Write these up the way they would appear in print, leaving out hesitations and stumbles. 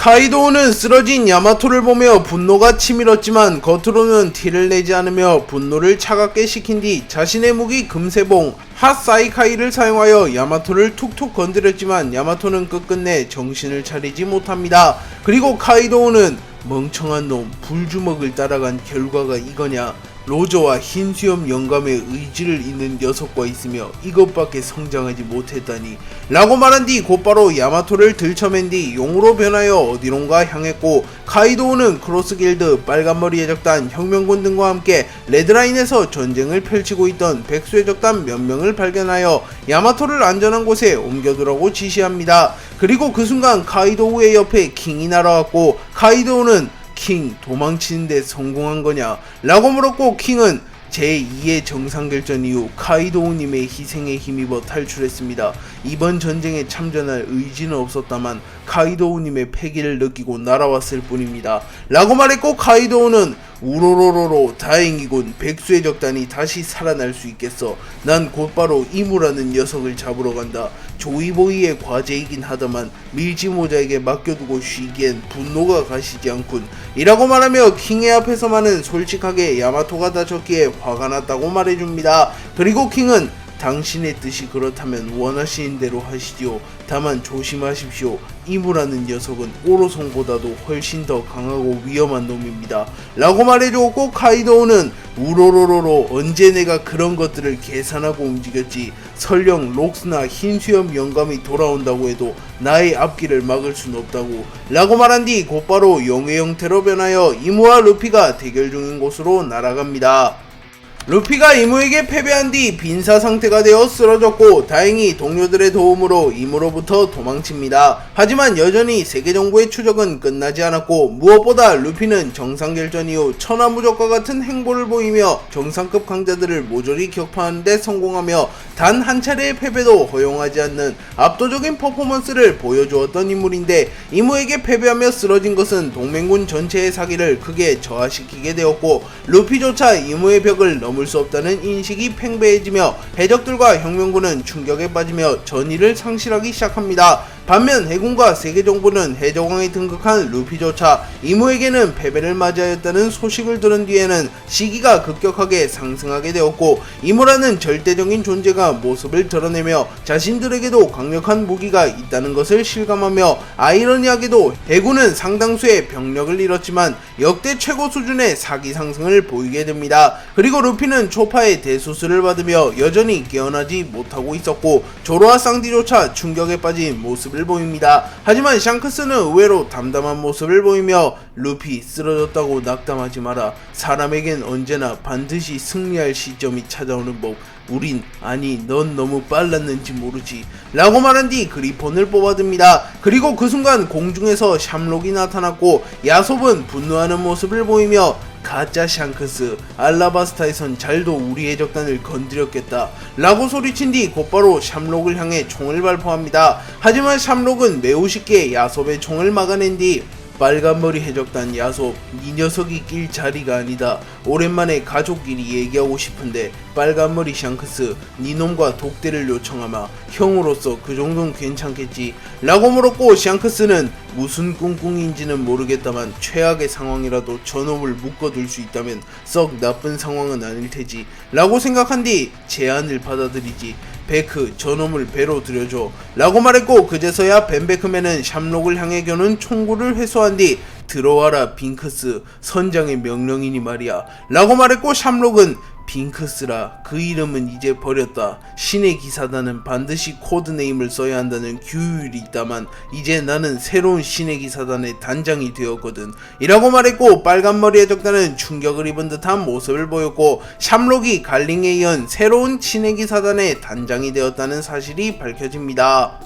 카이도우는 쓰러진 야마토를 보며 분노가 치밀었지만 겉으로는 티를 내지 않으며 분노를 차갑게 식힌 뒤 자신의 무기 금세봉 핫사이카이를 사용하여 야마토를 툭툭 건드렸지만 야마토는 끝끝내 정신을 차리지 못합니다. 그리고 카이도우는 멍청한 놈 불주먹을 따라간 결과가 이거냐, 로저와 흰수염 영감의 의지를 잇는 녀석과 있으며 이것밖에 성장하지 못했다니 라고 말한 뒤 곧바로 야마토를 들쳐맨 뒤 용으로 변하여 어디론가 향했고, 카이도우는 크로스길드, 빨간머리 해적단, 혁명군 등과 함께 레드라인에서 전쟁을 펼치고 있던 백수 해적단 몇 명을 발견하여 야마토를 안전한 곳에 옮겨두라고 지시합니다. 그리고 그 순간 카이도우의 옆에 킹이 날아왔고, 카이도우는 킹 도망치는데 성공한 거냐 라고 물었고, 킹은 제2의 정상결전 이후 카이도우님의 희생에 힘입어 탈출했습니다. 이번 전쟁에 참전할 의지는 없었다만 카이도우님의 패기를 느끼고 날아왔을 뿐입니다 라고 말했고, 카이도우는 우로로로로 다행이군, 백수의 적단이 다시 살아날 수 있겠어. 난 곧바로 이무라는 녀석을 잡으러 간다. 조이보이의 과제이긴 하다만 밀지모자에게 맡겨두고 쉬기엔 분노가 가시지 않군 이라고 말하며 킹의 앞에서만은 솔직하게 야마토가 다쳤기에 화가 났다고 말해줍니다. 그리고 킹은 당신의 뜻이 그렇다면 원하시는 대로 하시지요. 다만 조심하십시오. 이무라는 녀석은 오로송보다도 훨씬 더 강하고 위험한 놈입니다 라고 말해주었고, 카이도우는 우로로로로 언제 내가 그런 것들을 계산하고 움직였지. 설령 록스나 흰수염 영감이 돌아온다고 해도 나의 앞길을 막을 순 없다고 라고 말한 뒤 곧바로 용의 형태로 변하여 이무와 루피가 대결 중인 곳으로 날아갑니다. 루피가 이무에게 패배한 뒤 빈사 상태가 되어 쓰러졌고, 다행히 동료들의 도움으로 이무로부터 도망칩니다. 하지만 여전히 세계정부의 추적은 끝나지 않았고, 무엇보다 루피는 정상결전 이후 천하무적과 같은 행보를 보이며 정상급 강자들을 모조리 격파하는 데 성공하며 단 한 차례의 패배도 허용하지 않는 압도적인 퍼포먼스를 보여주었던 인물인데, 이무에게 패배하며 쓰러진 것은 동맹군 전체의 사기를 크게 저하시키게 되었고, 루피조차 이무의 벽을 넘을 수 없다는 인식이 팽배해지며 해적들과 혁명군은 충격에 빠지며 전의를 상실하기 시작합니다. 반면 해군과 세계정부는 해적왕에 등극한 루피조차 이무에게는 패배를 맞이하였다는 소식을 들은 뒤에는 시기가 급격하게 상승하게 되었고, 이무라는 절대적인 존재가 모습을 드러내며 자신들에게도 강력한 무기가 있다는 것을 실감하며, 아이러니하게도 해군은 상당수의 병력을 잃었지만 역대 최고 수준의 사기 상승을 보이게 됩니다. 그리고 루피는 초파의 대수술을 받으며 여전히 깨어나지 못하고 있었고, 조로와 쌍디조차 충격에 빠진 모습을 보입니다. 하지만 샹크스는 의외로 담담한 모습을 보이며, 루피 쓰러졌다고 낙담하지 마라. 사람에겐 언제나 반드시 승리할 시점이 찾아오는 법. 우린, 아니 넌 너무 빨랐는지 모르지 라고 말한 뒤 그리폰을 뽑아듭니다. 그리고 그 순간 공중에서 샴록이 나타났고, 야솝은 분노하는 모습을 보이며 가짜 샹크스, 알라바스타에선 잘도 우리 해적단을 건드렸겠다 라고 소리친 뒤 곧바로 샴록을 향해 총을 발포합니다. 하지만 샴록은 매우 쉽게 야솝의 총을 막아낸 뒤 빨간머리 해적단 야솝, 이 녀석이 낄 자리가 아니다. 오랜만에 가족끼리 얘기하고 싶은데 빨간머리 샹크스, 니놈과 독대를 요청하마. 형으로서 그 정도는 괜찮겠지 라고 물었고, 샹크스는 무슨 꿍꿍인지는 모르겠다만 최악의 상황이라도 저놈을 묶어둘 수 있다면 썩 나쁜 상황은 아닐 테지 라고 생각한 뒤 제안을 받아들이지. 베크, 저놈을 배로 들여줘 라고 말했고, 그제서야 벤베크맨은 샴록을 향해 겨눈 총구를 회수한 뒤 들어와라 빙크스, 선장의 명령이니 말이야 라고 말했고, 샴록은 빙크스라, 그 이름은 이제 버렸다. 신의 기사단은 반드시 코드네임을 써야 한다는 규율이 있다만 이제 나는 새로운 신의 기사단의 단장이 되었거든 이라고 말했고, 빨간머리 해적단은 충격을 입은 듯한 모습을 보였고, 샴록이 갈링에 이은 새로운 신의 기사단의 단장이 되었다는 사실이 밝혀집니다.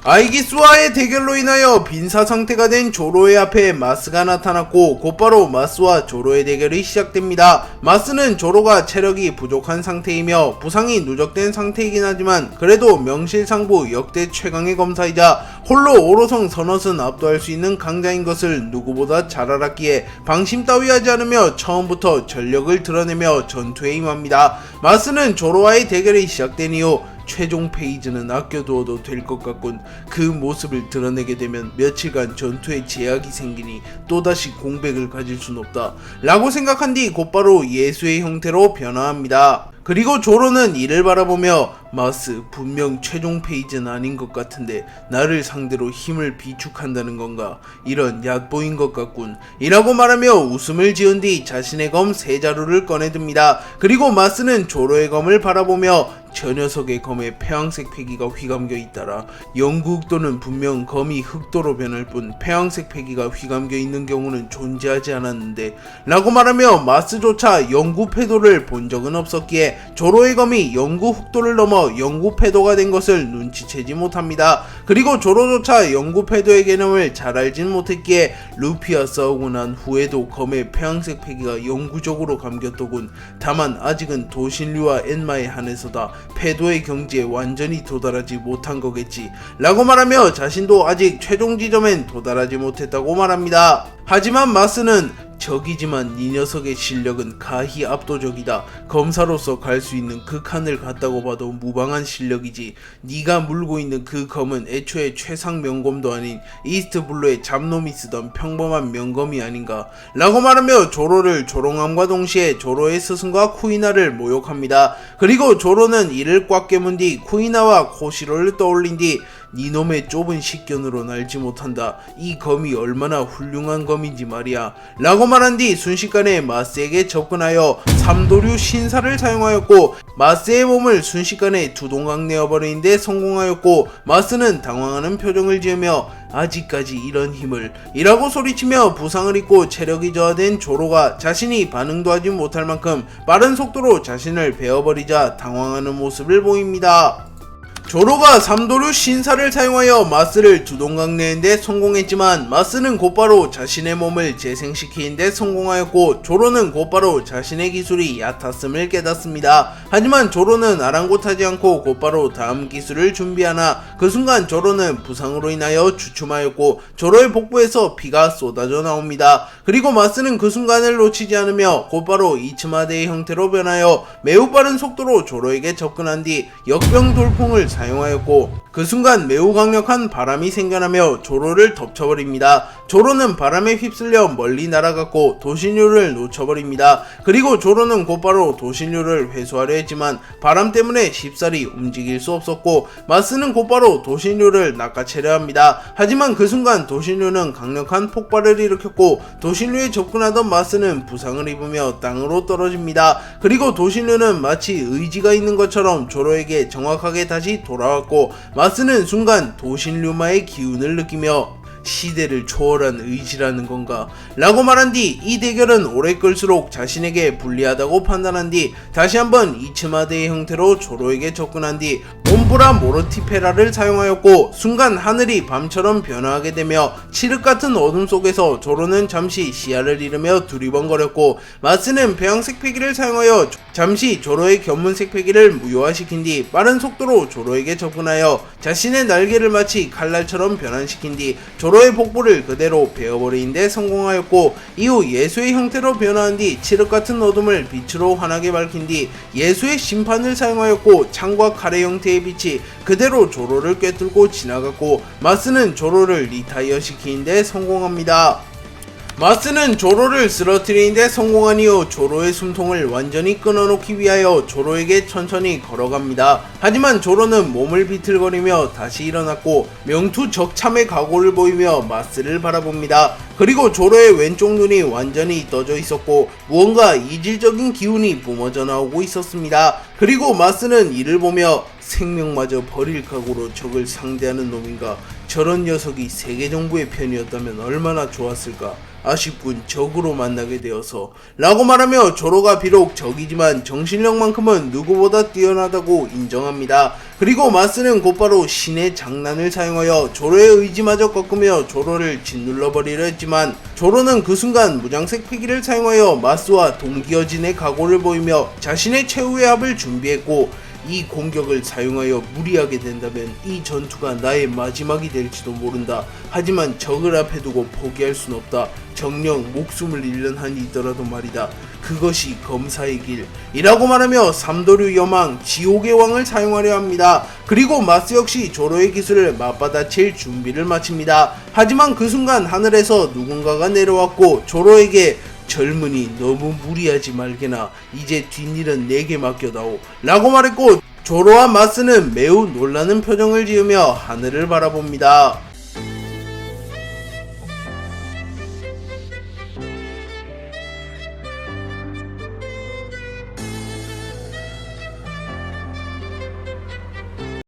아이기스와의 대결로 인하여 빈사 상태가 된 조로의 앞에 마스가 나타났고, 곧바로 마스와 조로의 대결이 시작됩니다. 마스는 조로가 체력이 부족한 상태이며 부상이 누적된 상태이긴 하지만 그래도 명실상부 역대 최강의 검사이자 홀로 오로성 선옷은 압도할 수 있는 강자인 것을 누구보다 잘 알았기에 방심 따위 하지 않으며 처음부터 전력을 드러내며 전투에 임합니다. 마스는 조로와의 대결이 시작된 이후 최종 페이지는 아껴두어도 될 것 같군. 그 모습을 드러내게 되면 며칠간 전투에 제약이 생기니 또다시 공백을 가질 순 없다 라고 생각한 뒤 곧바로 예수의 형태로 변화합니다. 그리고 조로는 이를 바라보며 마스, 분명 최종 페이지는 아닌 것 같은데 나를 상대로 힘을 비축한다는 건가? 이런 얕보인 것 같군 이라고 말하며 웃음을 지은 뒤 자신의 검 세 자루를 꺼내듭니다. 그리고 마스는 조로의 검을 바라보며 저 녀석의 검에 폐왕색 패기가 휘감겨 있더라. 영구흑도는 분명 검이 흑도로 변할 뿐 폐왕색 패기가 휘감겨 있는 경우는 존재하지 않았는데 라고 말하며 마스조차 영구패도를 본 적은 없었기에 조로의 검이 영구흑도를 넘어 영구패도가 된 것을 눈치채지 못합니다. 그리고 조로조차 영구패도의 개념을 잘 알진 못했기에 루피와 싸우고 난 후에도 검에 폐왕색 패기가 영구적으로 감겼더군. 다만 아직은 도신류와 엔마에 한해서다 패도의 경지에 완전히 도달하지 못한 거겠지 라고 말하며 자신도 아직 최종 지점엔 도달하지 못했다고 말합니다. 하지만 마스는 적이지만 이 녀석의 실력은 가히 압도적이다. 검사로서 갈 수 있는 극한을 갔다고 봐도 무방한 실력이지. 네가 물고 있는 그 검은 애초에 최상 명검도 아닌 이스트블루의 잡놈이 쓰던 평범한 명검이 아닌가 라고 말하며 조로를 조롱함과 동시에 조로의 스승과 쿠이나를 모욕합니다. 그리고 조로는 이를 꽉 깨문 뒤 쿠이나와 코시로를 떠올린 뒤 니놈의 좁은 식견으로 알지 못한다. 이 검이 얼마나 훌륭한 검인지 말이야 라고 말한 뒤 순식간에 마스에게 접근하여 삼도류 신사를 사용하였고 마스의 몸을 순식간에 두 동강 내어버리는 데 성공하였고 마스는 당황하는 표정을 지으며 아직까지 이런 힘을 이라고 소리치며 부상을 입고 체력이 저하된 조로가 자신이 반응도 하지 못할 만큼 빠른 속도로 자신을 베어버리자 당황하는 모습을 보입니다. 조로가 삼도류 신사를 사용하여 마스를 두 동강 내는데 성공했지만 마스는 곧바로 자신의 몸을 재생시키는데 성공하였고 조로는 곧바로 자신의 기술이 얕았음을 깨닫습니다. 하지만 조로는 아랑곳하지 않고 곧바로 다음 기술을 준비하나 그 순간 조로는 부상으로 인하여 주춤하였고 조로의 복부에서 피가 쏟아져 나옵니다. 그리고 마스는 그 순간을 놓치지 않으며 곧바로 이츠마데의 형태로 변하여 매우 빠른 속도로 조로에게 접근한 뒤 역병 돌풍을 사용하였고 그 순간 매우 강력한 바람이 생겨나며 조로를 덮쳐버립니다. 조로는 바람에 휩쓸려 멀리 날아갔고 도신류를 놓쳐버립니다. 그리고 조로는 곧바로 도신류를 회수하려 했지만 바람 때문에 쉽사리 움직일 수 없었고 마스는 곧바로 도신류를 낚아채려 합니다. 하지만 그 순간 도신류는 강력한 폭발을 일으켰고 도신류에 접근하던 마스는 부상을 입으며 땅으로 떨어집니다. 그리고 도신류는 마치 의지가 있는 것처럼 조로에게 정확하게 다시 돌아왔고 마스는 순간 도신류마의 기운을 느끼며 시대를 초월한 의지라는 건가 라고 말한 뒤 이 대결은 오래 끌수록 자신에게 불리하다고 판단한 뒤 다시 한번 이츠마데의 형태로 조로에게 접근한 뒤 옴브라 모르티페라를 사용하였고 순간 하늘이 밤처럼 변화하게 되며 칠흑같은 어둠 속에서 조로는 잠시 시야를 잃으며 두리번거렸고 마스는 배양색 패기를 사용하여 잠시 조로의 견문색 패기를 무효화시킨 뒤 빠른 속도로 조로에게 접근하여 자신의 날개를 마치 칼날처럼 변환시킨 뒤 조로의 복부를 그대로 베어버리는 데 성공하였고 이후 예수의 형태로 변화한 뒤 칠흑같은 어둠을 빛으로 환하게 밝힌 뒤 예수의 심판을 사용하였고 창과 칼의 형태의 빛이 그대로 조로를 꿰뚫고 지나갔고 마스는 조로를 리타이어 시키는 데 성공합니다. 마스는 조로를 쓰러뜨리는 데 성공한 이후 조로의 숨통을 완전히 끊어놓기 위하여 조로에게 천천히 걸어갑니다. 하지만 조로는 몸을 비틀거리며 다시 일어났고 명투 적참의 각오를 보이며 마스를 바라봅니다. 그리고 조로의 왼쪽 눈이 완전히 떠져 있었고 무언가 이질적인 기운이 뿜어져 나오고 있었습니다. 그리고 마스는 이를 보며 생명마저 버릴 각오로 적을 상대하는 놈인가. 저런 녀석이 세계정부의 편이었다면 얼마나 좋았을까. 아쉽군 적으로 만나게 되어서 라고 말하며 조로가 비록 적이지만 정신력만큼은 누구보다 뛰어나다고 인정합니다. 그리고 마스는 곧바로 신의 장난을 사용하여 조로의 의지마저 꺾으며 조로를 짓눌러버리려 했지만 조로는 그 순간 무장색 패기를 사용하여 마스와 동기어진의 각오를 보이며 자신의 최후의 합을 준비했고 이 공격을 사용하여 무리하게 된다면 이 전투가 나의 마지막이 될지도 모른다. 하지만 적을 앞에 두고 포기할 순 없다. 정녕 목숨을 잃는 한이 있더라도 말이다. 그것이 검사의 길이라고 말하며 삼도류 여망 지옥의 왕을 사용하려 합니다. 그리고 마스 역시 조로의 기술을 맞받아칠 준비를 마칩니다. 하지만 그 순간 하늘에서 누군가가 내려왔고 조로에게 젊은이 너무 무리하지 말게나 이제 뒷일은 내게 맡겨다오 라고 말했고 조로와 마스는 매우 놀라는 표정을 지으며 하늘을 바라봅니다.